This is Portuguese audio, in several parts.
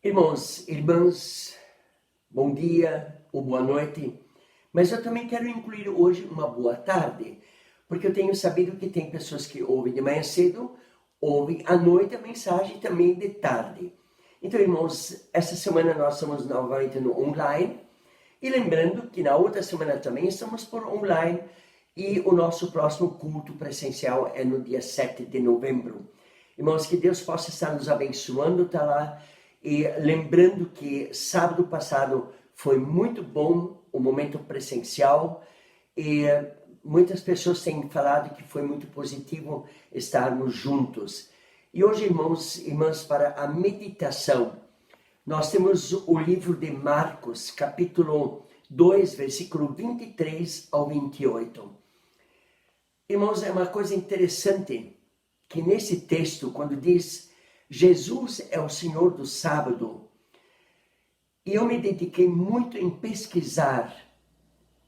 Irmãos, irmãs, bom dia ou boa noite, mas eu também quero incluir hoje uma boa tarde, porque eu tenho sabido que tem pessoas que ouvem de manhã cedo, ouvem à noite a mensagem também de tarde. Então, irmãos, essa semana nós estamos novamente no online, e lembrando que na outra semana também estamos por online, e o nosso próximo culto presencial é no dia 7 de novembro. Irmãos, que Deus possa estar nos abençoando, tá lá. E lembrando que sábado passado foi muito bom o momento presencial e muitas pessoas têm falado que foi muito positivo estarmos juntos. E hoje, irmãos e irmãs, para a meditação, nós temos o livro de Marcos, capítulo 2, versículo 23 ao 28. Irmãos, é uma coisa interessante que nesse texto, quando diz Jesus é o Senhor do sábado, e eu me dediquei muito em pesquisar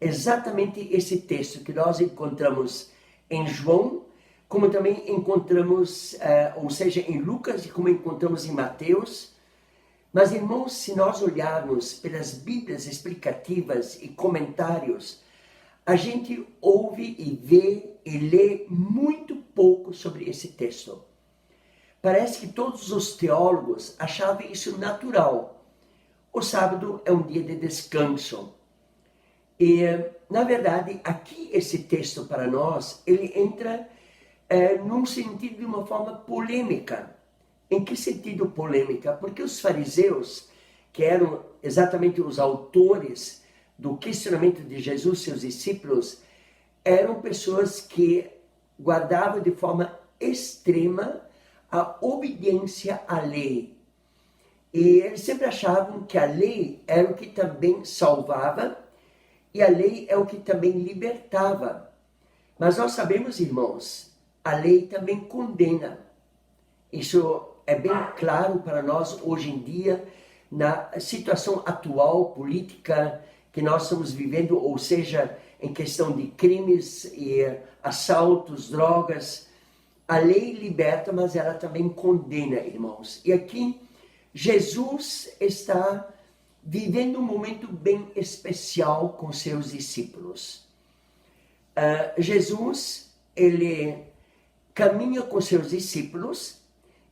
exatamente esse texto que nós encontramos em João, como também encontramos, ou seja, em Lucas e como encontramos em Mateus. Mas, irmãos, se nós olharmos pelas Bíblias explicativas e comentários, a gente ouve e vê e lê muito pouco sobre esse texto. Parece que todos os teólogos achavam isso natural. O sábado é um dia de descanso. E, na verdade, aqui esse texto para nós, ele entra num sentido de uma forma polêmica. Em que sentido polêmica? Porque os fariseus, que eram exatamente os autores do questionamento de Jesus e seus discípulos, eram pessoas que guardavam de forma extrema a obediência à lei. E eles sempre achavam que a lei era o que também salvava e a lei é o que também libertava. Mas nós sabemos, irmãos, a lei também condena. Isso é bem claro para nós hoje em dia, na situação atual política que nós estamos vivendo, ou seja, em questão de crimes e assaltos, drogas. A lei liberta, mas ela também condena, irmãos. E aqui, Jesus está vivendo um momento bem especial com seus discípulos. Jesus, ele caminha com seus discípulos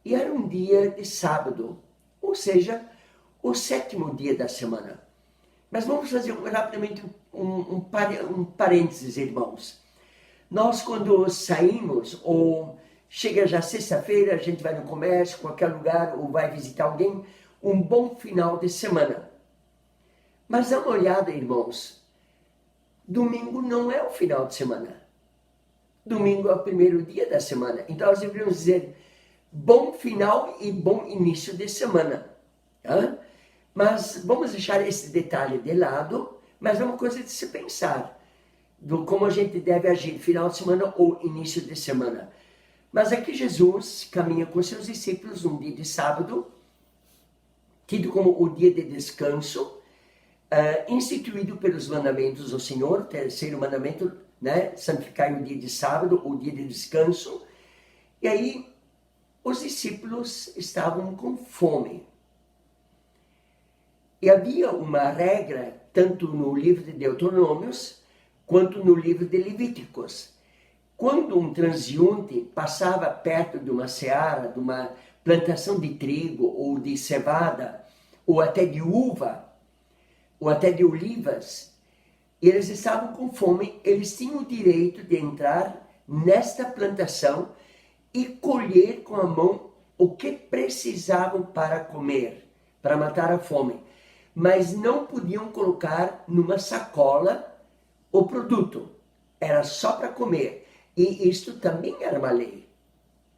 e era um dia de sábado, ou seja, o 7º dia da semana. Mas vamos fazer rapidamente um parênteses, irmãos. Nós, quando saímos, ou chega já sexta-feira, a gente vai no comércio, qualquer lugar, ou vai visitar alguém, um bom final de semana. Mas dá uma olhada, irmãos, domingo não é o final de semana. Domingo é o primeiro dia da semana. Então nós deveríamos dizer bom final e bom início de semana. Tá? Mas vamos deixar esse detalhe de lado, mas é uma coisa de se pensar, do como a gente deve agir final de semana ou início de semana. Mas aqui Jesus caminha com seus discípulos num dia de sábado, tido como o dia de descanso, instituído pelos mandamentos do Senhor, o terceiro mandamento, né? Santificar o dia de sábado, o dia de descanso. E aí os discípulos estavam com fome. E havia uma regra, tanto no livro de Deuteronômios, quanto no livro de Levíticos. Quando um transeunte passava perto de uma seara, de uma plantação de trigo, ou de cevada, ou até de uva, ou até de olivas, e eles estavam com fome, eles tinham o direito de entrar nesta plantação e colher com a mão o que precisavam para comer, para matar a fome. Mas não podiam colocar numa sacola o produto, era só para comer. E isto também era uma lei.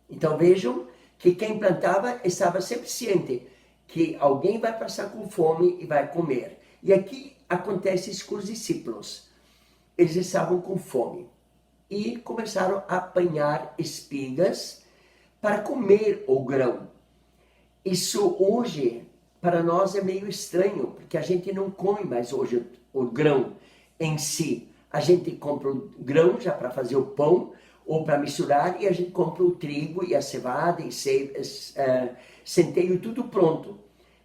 Então vejam que quem plantava estava sempre ciente que alguém vai passar com fome e vai comer. E aqui acontece isso com os discípulos. Eles estavam com fome e começaram a apanhar espigas para comer o grão. Isso hoje, para nós, é meio estranho, porque a gente não come mais hoje o grão em si. A gente compra o grão já para fazer o pão, ou para misturar, e a gente compra o trigo e a cevada e centeio, tudo pronto.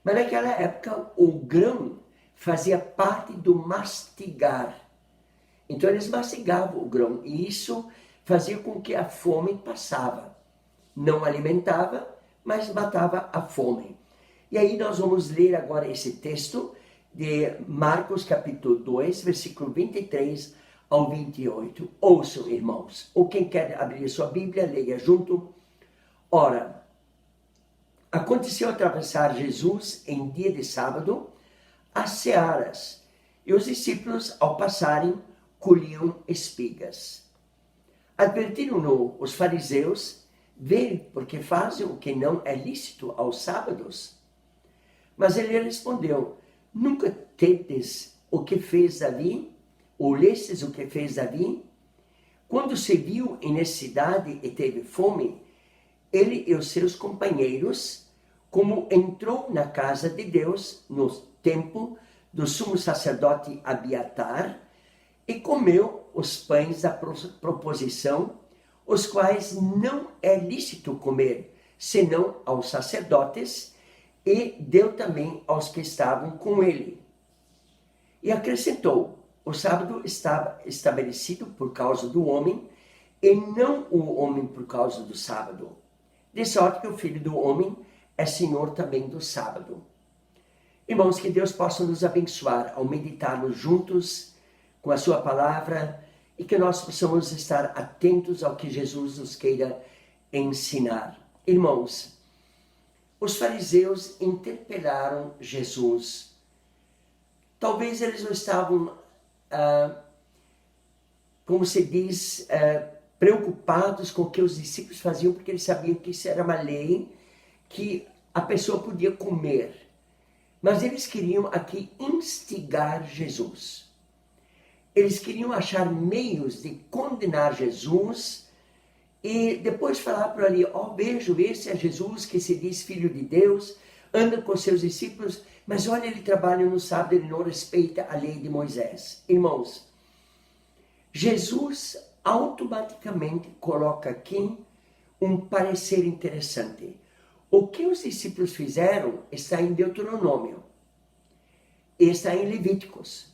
Mas naquela época o grão fazia parte do mastigar. Então eles mastigavam o grão e isso fazia com que a fome passava. Não alimentava, mas matava a fome. E aí nós vamos ler agora esse texto de Marcos capítulo 2, versículo 23 ao 28. Ouçam, irmãos, ou quem quer abrir sua Bíblia, leia junto. Ora, aconteceu atravessar Jesus em dia de sábado as searas, e os discípulos, ao passarem, colhiam espigas. Advertiram-no os fariseus: vê, porque fazem o que não é lícito aos sábados. Mas ele respondeu: nunca tendes o que fez Davi? Ou lestes o que fez Davi? Quando se viu em necessidade e teve fome, ele e os seus companheiros, como entrou na casa de Deus, no templo do sumo sacerdote Abiatar, e comeu os pães da proposição, os quais não é lícito comer, senão aos sacerdotes, e deu também aos que estavam com ele. E acrescentou: o sábado estava estabelecido por causa do homem, e não o homem por causa do sábado. De sorte que o Filho do Homem é Senhor também do sábado. Irmãos, que Deus possa nos abençoar ao meditarmos juntos com a sua palavra e que nós possamos estar atentos ao que Jesus nos queira ensinar. Irmãos, os fariseus interpelaram Jesus. Talvez eles não estavam, como se diz, preocupados com o que os discípulos faziam, porque eles sabiam que isso era uma lei que a pessoa podia comer. Mas eles queriam aqui instigar Jesus. Eles queriam achar meios de condenar Jesus e depois falar por ali: vejo, esse é Jesus que se diz filho de Deus, anda com seus discípulos, mas olha, ele trabalha no sábado, ele não respeita a lei de Moisés. Irmãos, Jesus automaticamente coloca aqui um parecer interessante. O que os discípulos fizeram está em Deuteronômio, está em Levíticos.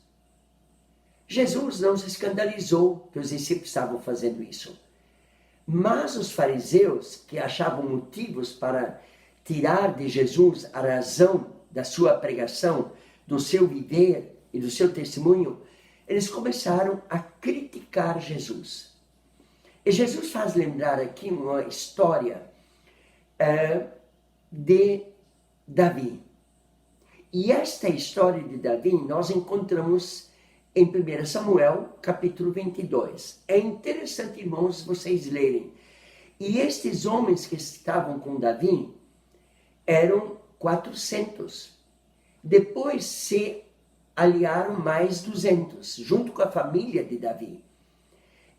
Jesus não se escandalizou que os discípulos estavam fazendo isso. Mas os fariseus, que achavam motivos para tirar de Jesus a razão da sua pregação, do seu viver e do seu testemunho, eles começaram a criticar Jesus. E Jesus faz lembrar aqui uma história de Davi. E esta história de Davi nós encontramos em 1 Samuel, capítulo 22. É interessante, irmãos, vocês lerem. E estes homens que estavam com Davi eram 400. Depois se aliaram mais 200, junto com a família de Davi.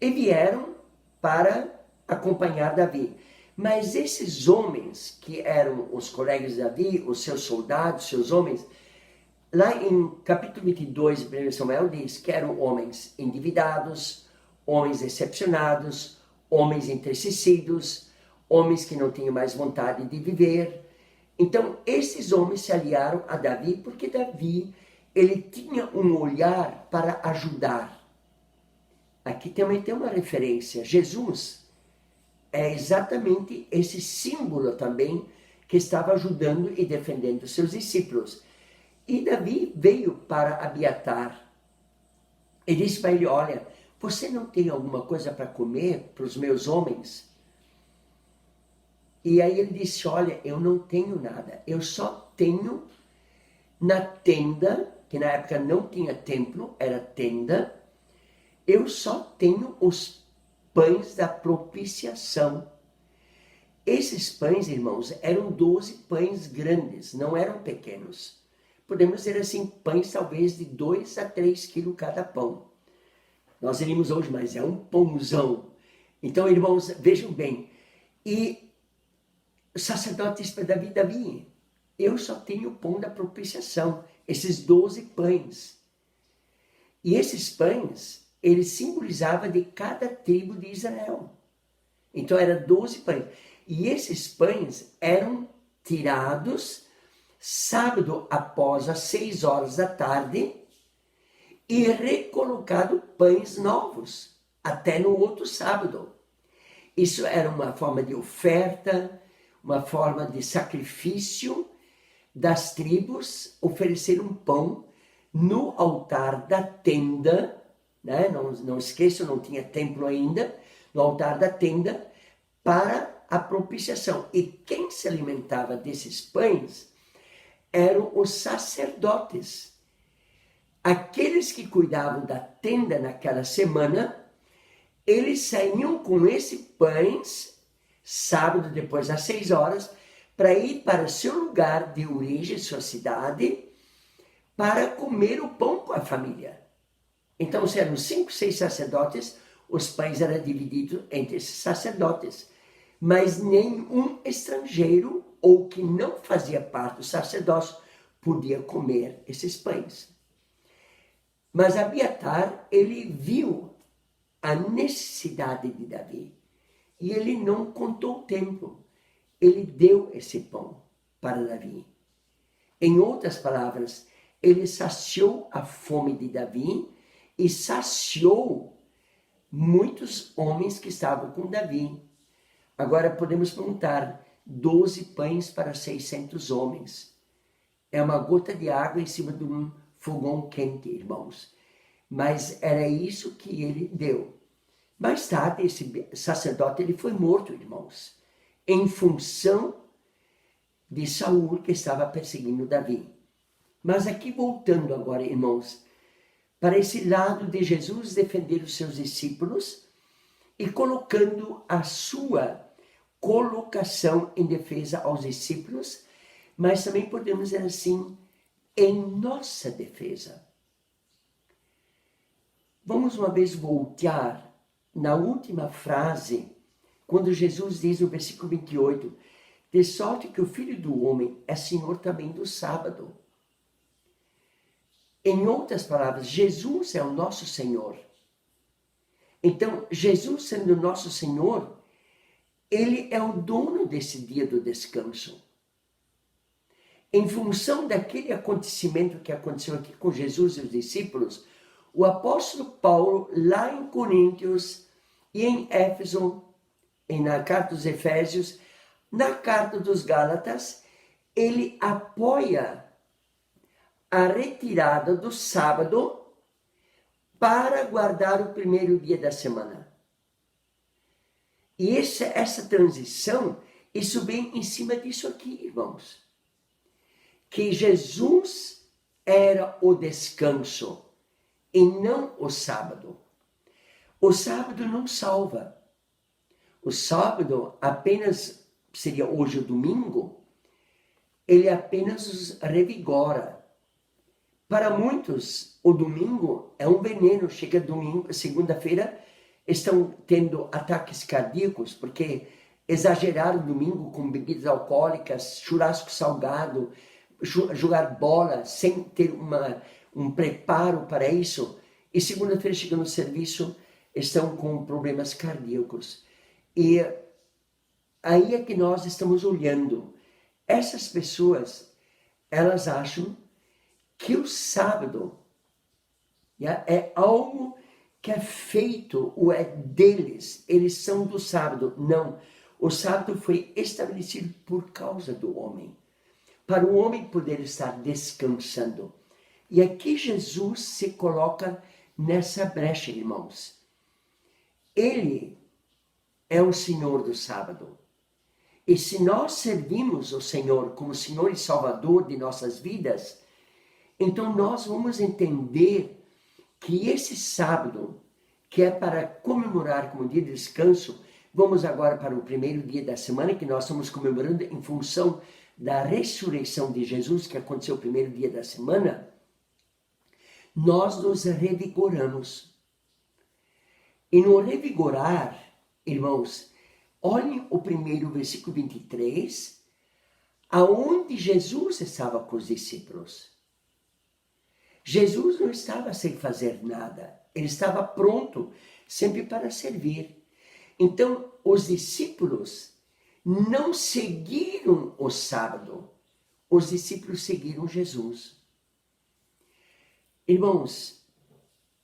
E vieram para acompanhar Davi. Mas esses homens, que eram os colegas de Davi, os seus soldados, seus homens, lá em capítulo 22 de 1 Samuel diz que eram homens endividados, homens decepcionados, homens entristecidos, homens que não tinham mais vontade de viver. Então, esses homens se aliaram a Davi porque Davi, ele tinha um olhar para ajudar. Aqui também tem uma referência. Jesus é exatamente esse símbolo também que estava ajudando e defendendo seus discípulos. E Davi veio para Abiatar e disse para ele: olha, você não tem alguma coisa para comer para os meus homens? E aí ele disse: olha, eu não tenho nada, eu só tenho na tenda, que na época não tinha templo, era tenda, eu só tenho os pães da propiciação. Esses pães, irmãos, eram 12 pães grandes, não eram pequenos. Podemos dizer assim, pães talvez de 2 a 3 quilos cada pão. Nós iríamos hoje, mas é um pãozão. Então, irmãos, vejam bem. E o sacerdote disse para Davi: Davi, eu só tenho o pão da propiciação, esses 12 pães. E esses pães, eles simbolizavam de cada tribo de Israel. Então, eram 12 pães. E esses pães eram tirados sábado após as 6 horas da tarde, e recolocado pães novos, até no outro sábado. Isso era uma forma de oferta, uma forma de sacrifício das tribos, oferecer um pão no altar da tenda, né? Não esqueçam, não tinha templo ainda, no altar da tenda, para a propiciação. E quem se alimentava desses pães eram os sacerdotes. Aqueles que cuidavam da tenda naquela semana, eles saíam com esses pães, sábado depois das 6 horas, para ir para seu lugar de origem, sua cidade, para comer o pão com a família. Então, se eram 5, 6 sacerdotes, os pães eram divididos entre esses sacerdotes. Mas nenhum estrangeiro ou que não fazia parte do sacerdócio podia comer esses pães. Mas Abiatar, ele viu a necessidade de Davi e ele não contou o tempo. Ele deu esse pão para Davi. Em outras palavras, ele saciou a fome de Davi e saciou muitos homens que estavam com Davi. Agora podemos perguntar, 12 pães para 600 homens. É uma gota de água em cima de um fogão quente, irmãos. Mas era isso que ele deu. Mais tarde, esse sacerdote ele foi morto, irmãos, em função de Saul, que estava perseguindo Davi. Mas aqui voltando agora, irmãos, para esse lado de Jesus defender os seus discípulos e colocando a sua colocação em defesa aos discípulos, mas também podemos dizer assim, em nossa defesa. Vamos uma vez voltar na última frase, quando Jesus diz no versículo 28, de sorte que o Filho do Homem é Senhor também do sábado. Em outras palavras, Jesus é o nosso Senhor. Então, Jesus sendo o nosso Senhor, ele é o dono desse dia do descanso. Em função daquele acontecimento que aconteceu aqui com Jesus e os discípulos, o apóstolo Paulo, lá em Coríntios e em Éfeso, e na carta dos Efésios, na carta dos Gálatas, ele apoia a retirada do sábado para guardar o primeiro dia da semana. E essa transição, isso vem em cima disso aqui, irmãos. Que Jesus era o descanso e não o sábado. O sábado não salva. O sábado apenas, seria hoje o domingo, ele apenas os revigora. Para muitos, o domingo é um veneno. Chega domingo, segunda-feira, estão tendo ataques cardíacos, porque exageraram o domingo com bebidas alcoólicas, churrasco salgado, jogar bola sem ter um preparo para isso. E segunda-feira, chegando no serviço, estão com problemas cardíacos. E aí é que nós estamos olhando. Essas pessoas, elas acham que o sábado é algo que é feito ou é deles, eles são do sábado. Não, o sábado foi estabelecido por causa do homem, para o homem poder estar descansando. E aqui Jesus se coloca nessa brecha, irmãos. Ele é o Senhor do sábado. E se nós servimos o Senhor como Senhor e Salvador de nossas vidas, então nós vamos entender que esse sábado, que é para comemorar como dia de descanso, vamos agora para o primeiro dia da semana, que nós estamos comemorando em função da ressurreição de Jesus, que aconteceu o primeiro dia da semana, nós nos revigoramos. E no revigorar, irmãos, olhem o primeiro versículo 23, aonde Jesus estava com os discípulos. Jesus não estava sem fazer nada, ele estava pronto sempre para servir. Então, os discípulos não seguiram o sábado os discípulos seguiram Jesus. Irmãos,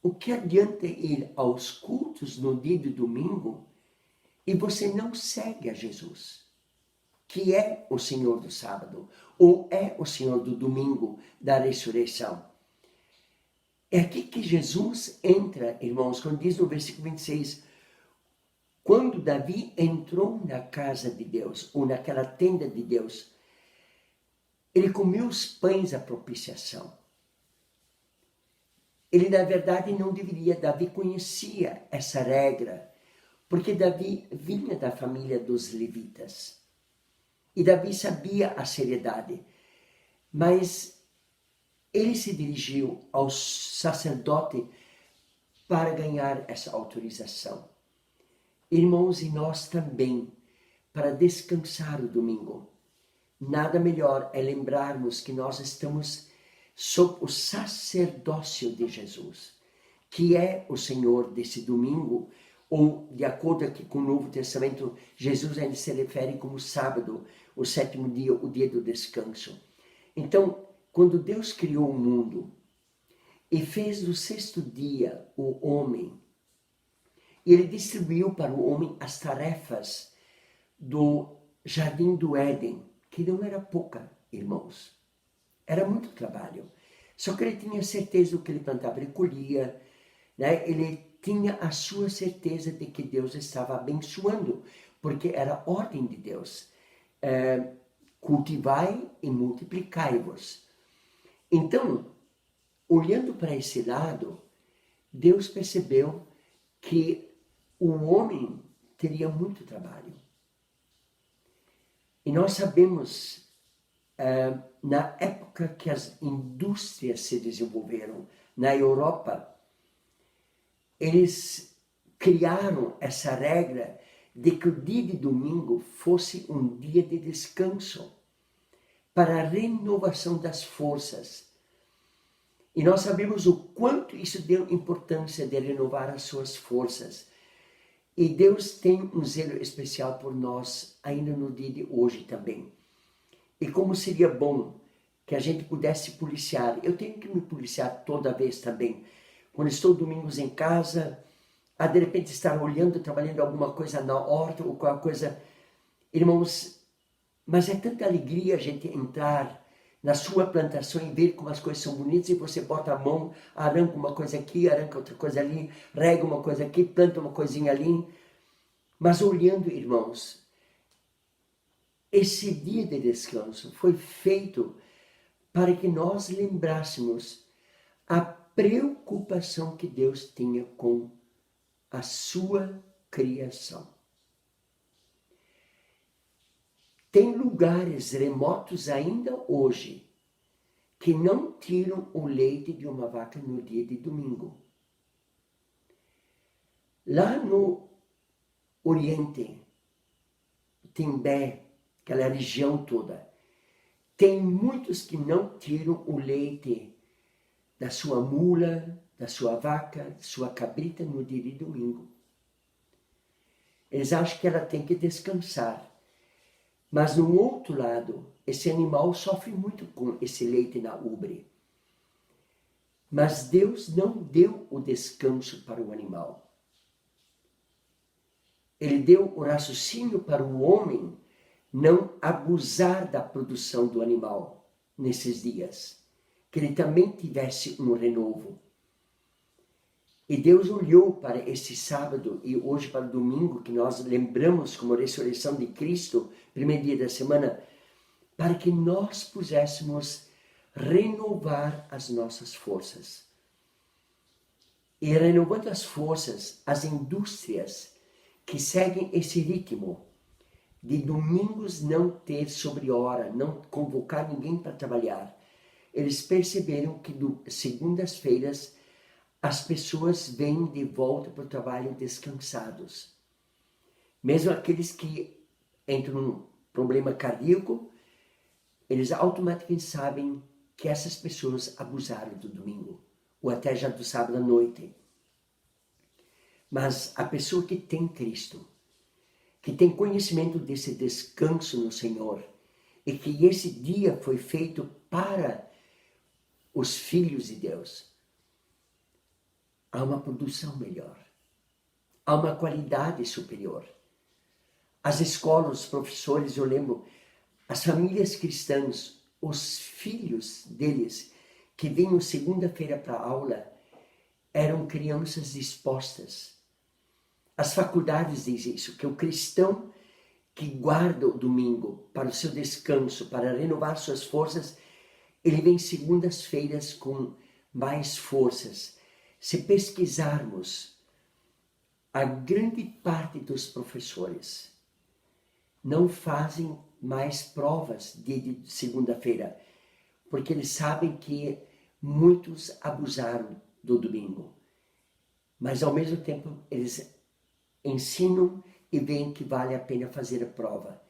o que adianta ir aos cultos no dia de domingo e você não segue a Jesus, que é o Senhor do sábado, ou é o Senhor do domingo, da ressurreição? É aqui que Jesus entra, irmãos, quando diz no versículo 26, quando Davi entrou na casa de Deus, ou naquela tenda de Deus, ele comeu os pães da propiciação. Ele, na verdade, não deveria, Davi conhecia essa regra, porque Davi vinha da família dos levitas. E Davi sabia a seriedade, mas ele se dirigiu ao sacerdote para ganhar essa autorização. Irmãos, e nós também, para descansar o domingo. Nada melhor é lembrarmos que nós estamos sob o sacerdócio de Jesus, que é o Senhor desse domingo, ou de acordo aqui com o Novo Testamento, Jesus ainda se refere como sábado, o sétimo dia, o dia do descanso. Então, quando Deus criou o mundo e fez do sexto dia o homem, ele distribuiu para o homem as tarefas do jardim do Éden, que não era pouca, irmãos. Era muito trabalho. Só que ele tinha certeza do que ele plantava, ele colhia, né? Ele tinha a sua certeza de que Deus estava abençoando, porque era a ordem de Deus. Cultivai e multiplicai-vos. Então, olhando para esse lado, Deus percebeu que o homem teria muito trabalho. E nós sabemos, na época que as indústrias se desenvolveram na Europa, eles criaram essa regra de que o dia de domingo fosse um dia de descanso para a renovação das forças. E nós sabemos o quanto isso deu importância de renovar as suas forças. E Deus tem um zelo especial por nós ainda no dia de hoje também. E como seria bom que a gente pudesse policiar. Eu tenho que me policiar toda vez também. Quando estou domingos em casa, a de repente estar olhando, trabalhando alguma coisa na horta ou qualquer coisa. Irmãos, mas é tanta alegria a gente entrar na sua plantação e ver como as coisas são bonitas e você bota a mão, arranca uma coisa aqui, arranca outra coisa ali, rega uma coisa aqui, planta uma coisinha ali. Mas olhando, irmãos, esse dia de descanso foi feito para que nós lembrássemos a preocupação que Deus tinha com a sua criação. Tem lugares remotos ainda hoje que não tiram o leite de uma vaca no dia de domingo. Lá no Oriente, Timbé, aquela região toda, tem muitos que não tiram o leite da sua mula, da sua vaca, da sua cabrita no dia de domingo. Eles acham que ela tem que descansar. Mas no outro lado, esse animal sofre muito com esse leite na ubre. Mas Deus não deu o descanso para o animal. Ele deu o raciocínio para o homem não abusar da produção do animal nesses dias. Que ele também tivesse um renovo. E Deus olhou para esse sábado e hoje para o domingo, que nós lembramos como a ressurreição de Cristo, primeiro dia da semana, para que nós pudéssemos renovar as nossas forças. E renovando as forças, as indústrias que seguem esse ritmo de domingos não ter sobre hora, não convocar ninguém para trabalhar, eles perceberam que segundas-feiras as pessoas vêm de volta para o trabalho descansados. Mesmo aqueles que entram num problema cardíaco, eles automaticamente sabem que essas pessoas abusaram do domingo, ou até já do sábado à noite. Mas a pessoa que tem Cristo, que tem conhecimento desse descanso no Senhor, e que esse dia foi feito para os filhos de Deus, há uma produção melhor, há uma qualidade superior. As escolas, os professores, eu lembro, as famílias cristãs, os filhos deles que vinham segunda-feira para a aula eram crianças dispostas. As faculdades dizem isso, que o cristão que guarda o domingo para o seu descanso, para renovar suas forças, ele vem segundas-feiras com mais forças. Se pesquisarmos, a grande parte dos professores não fazem mais provas de segunda-feira, porque eles sabem que muitos abusaram do domingo. Mas ao mesmo tempo eles ensinam e veem que vale a pena fazer a prova.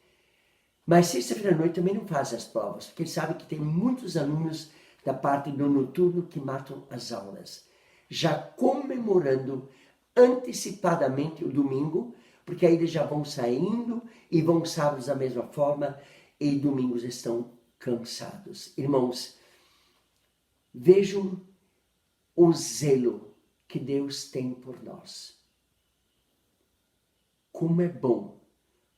Mas sexta-feira à noite também não fazem as provas, porque eles sabem que tem muitos alunos da parte do noturno que matam as aulas, já comemorando antecipadamente o domingo, porque aí eles já vão saindo e vão sábados da mesma forma e domingos estão cansados. Irmãos, vejam o zelo que Deus tem por nós. Como é bom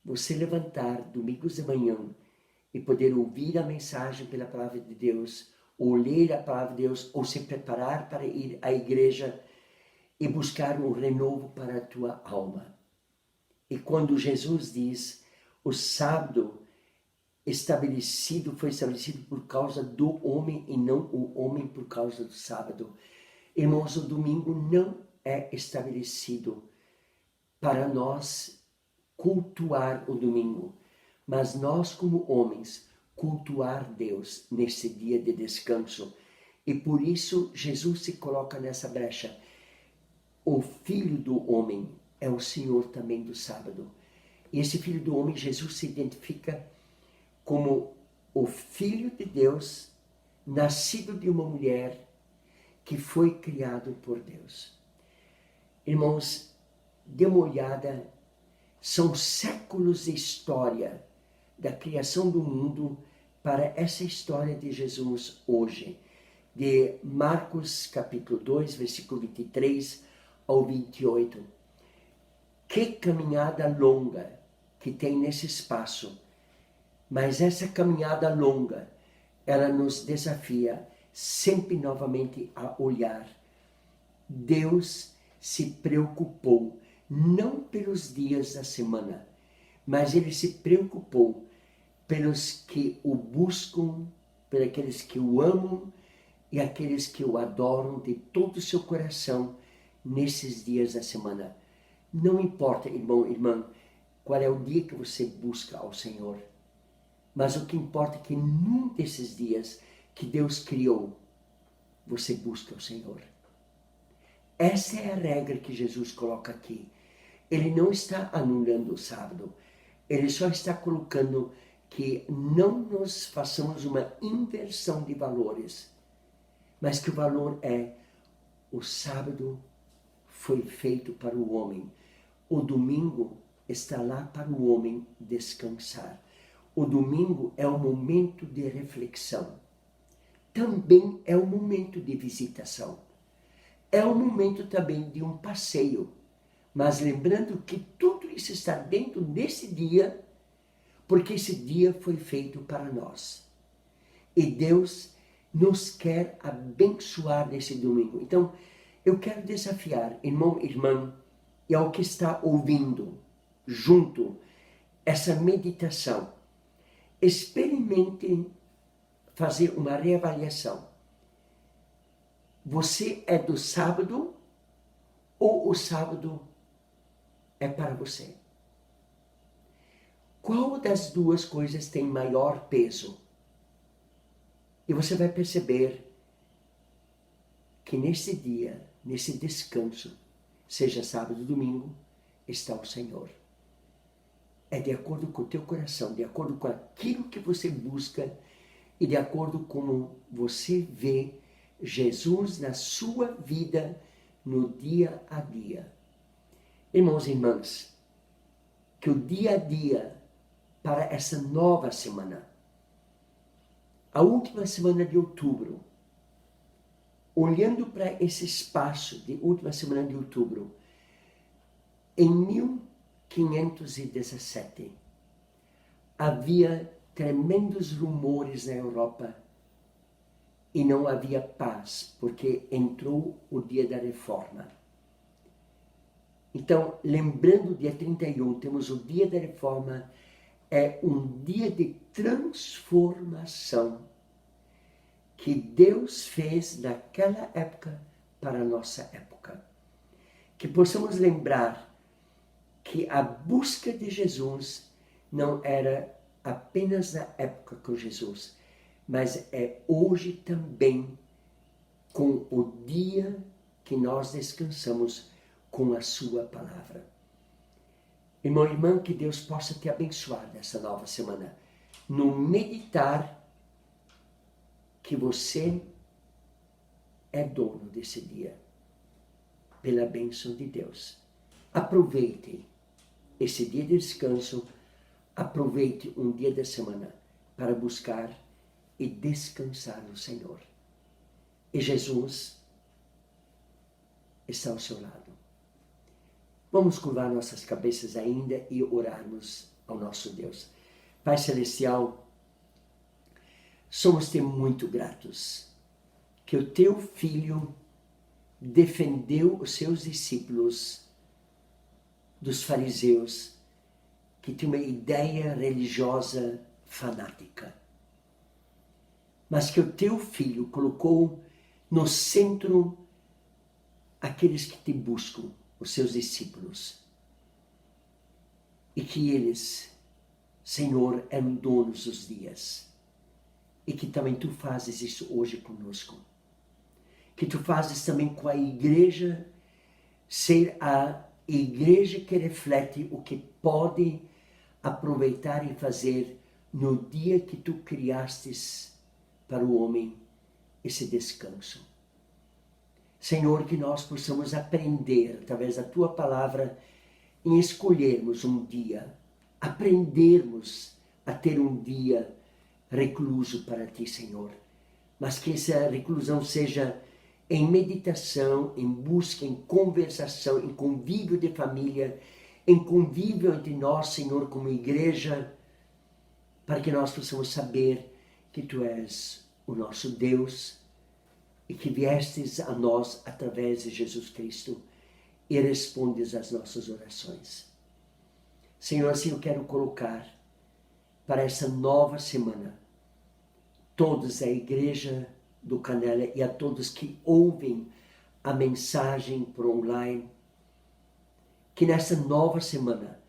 você levantar domingos de manhã e poder ouvir a mensagem pela palavra de Deus, ou ler a palavra de Deus, ou se preparar para ir à igreja e buscar um renovo para a tua alma. E quando Jesus diz, o sábado foi estabelecido por causa do homem e não o homem por causa do sábado. Irmãos, o domingo não é estabelecido para nós cultuar o domingo, mas nós como homens cultuar Deus nesse dia de descanso. E por isso Jesus se coloca nessa brecha. O Filho do Homem é o Senhor também do sábado. E esse Filho do Homem, Jesus se identifica como o Filho de Deus, nascido de uma mulher que foi criado por Deus. Irmãos, dê uma olhada, são séculos de história da criação do mundo para essa história de Jesus hoje. De Marcos capítulo 2, versículo 23 ao 28. Que caminhada longa que tem nesse espaço. Mas essa caminhada longa, ela nos desafia sempre novamente a olhar. Deus se preocupou, não pelos dias da semana, mas Ele se preocupou pelos que o buscam, por aqueles que o amam e aqueles que o adoram de todo o seu coração nesses dias da semana. Não importa, irmão, irmã, qual é o dia que você busca ao Senhor, mas o que importa é que num desses dias que Deus criou, você busca o Senhor. Essa é a regra que Jesus coloca aqui. Ele não está anulando o sábado, ele só está colocando que não nos façamos uma inversão de valores, mas que o valor é o sábado foi feito para o homem. O domingo está lá para o homem descansar. O domingo é um momento de reflexão. Também é um momento de visitação. É um momento também de um passeio. Mas lembrando que tudo isso está dentro desse dia, porque esse dia foi feito para nós. E Deus nos quer abençoar nesse domingo. Então, eu quero desafiar, irmão e irmã, e ao que está ouvindo, junto, essa meditação. Experimente fazer uma reavaliação. Você é do sábado ou o sábado é para você? Qual das duas coisas tem maior peso? E você vai perceber que nesse dia, nesse descanso, seja sábado ou domingo, está o Senhor. É de acordo com o teu coração, de acordo com aquilo que você busca e de acordo com como você vê Jesus na sua vida no dia a dia. Irmãos e irmãs, que o dia a dia para essa nova semana a última semana de outubro, olhando para esse espaço de última semana de outubro, em 1517, havia tremendos rumores na Europa e não havia paz, porque entrou o dia da reforma. Então, lembrando o dia 31, temos o dia da reforma, é um dia de transformação que Deus fez naquela época para a nossa época. Que possamos lembrar que a busca de Jesus não era apenas na época com Jesus, mas é hoje também, com o dia que nós descansamos com a sua palavra. Irmão e irmã, que Deus possa te abençoar nessa nova semana, no meditar que você é dono desse dia, pela bênção de Deus. Aproveite esse dia de descanso, aproveite um dia da semana para buscar e descansar no Senhor. E Jesus está ao seu lado. Vamos curvar nossas cabeças ainda e orarmos ao nosso Deus. Pai Celestial, somos-te muito gratos que o teu Filho defendeu os seus discípulos dos fariseus que tinham uma ideia religiosa fanática. Mas que o teu Filho colocou no centro aqueles que te buscam, os seus discípulos. E que eles, Senhor, eram donos dos dias. E que também tu fazes isso hoje conosco. Que tu fazes também com a igreja ser a igreja que reflete o que pode aproveitar e fazer no dia que tu criastes para o homem esse descanso. Senhor, que nós possamos aprender através da tua palavra em escolhermos um dia, aprendermos a ter um dia recluso para ti, Senhor. Mas que essa reclusão seja em meditação, em busca, em conversação, em convívio de família, em convívio entre nós, Senhor, como igreja, para que nós possamos saber que tu és o nosso Deus e que viestes a nós através de Jesus Cristo e respondes às nossas orações. Senhor, assim eu quero colocar para essa nova semana todos a igreja do Canela e a todos que ouvem a mensagem por online, que nessa nova semana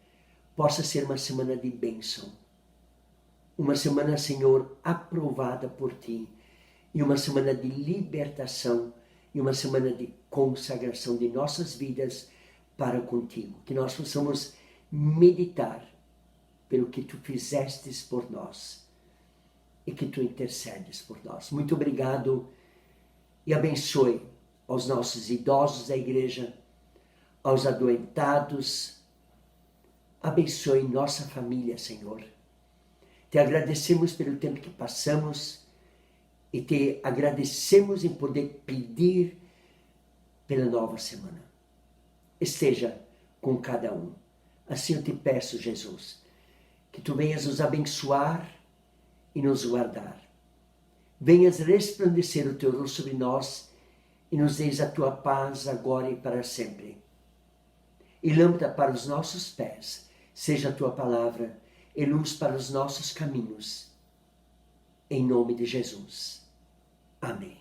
possa ser uma semana de bênção, uma semana, Senhor, aprovada por ti, e uma semana de libertação, e uma semana de consagração de nossas vidas para contigo, que nós possamos meditar pelo que tu fizestes por nós e que tu intercedes por nós. Muito obrigado e abençoe aos nossos idosos da igreja, aos adoentados. Abençoe nossa família, Senhor. Te agradecemos pelo tempo que passamos e te agradecemos em poder pedir pela nova semana. Esteja com cada um. Assim eu te peço, Jesus, que tu venhas nos abençoar e nos guardar. Venhas resplandecer o teu rosto sobre nós e nos deis a tua paz agora e para sempre. E lâmpada para os nossos pés, seja a tua palavra e luz para os nossos caminhos. Em nome de Jesus. Amém.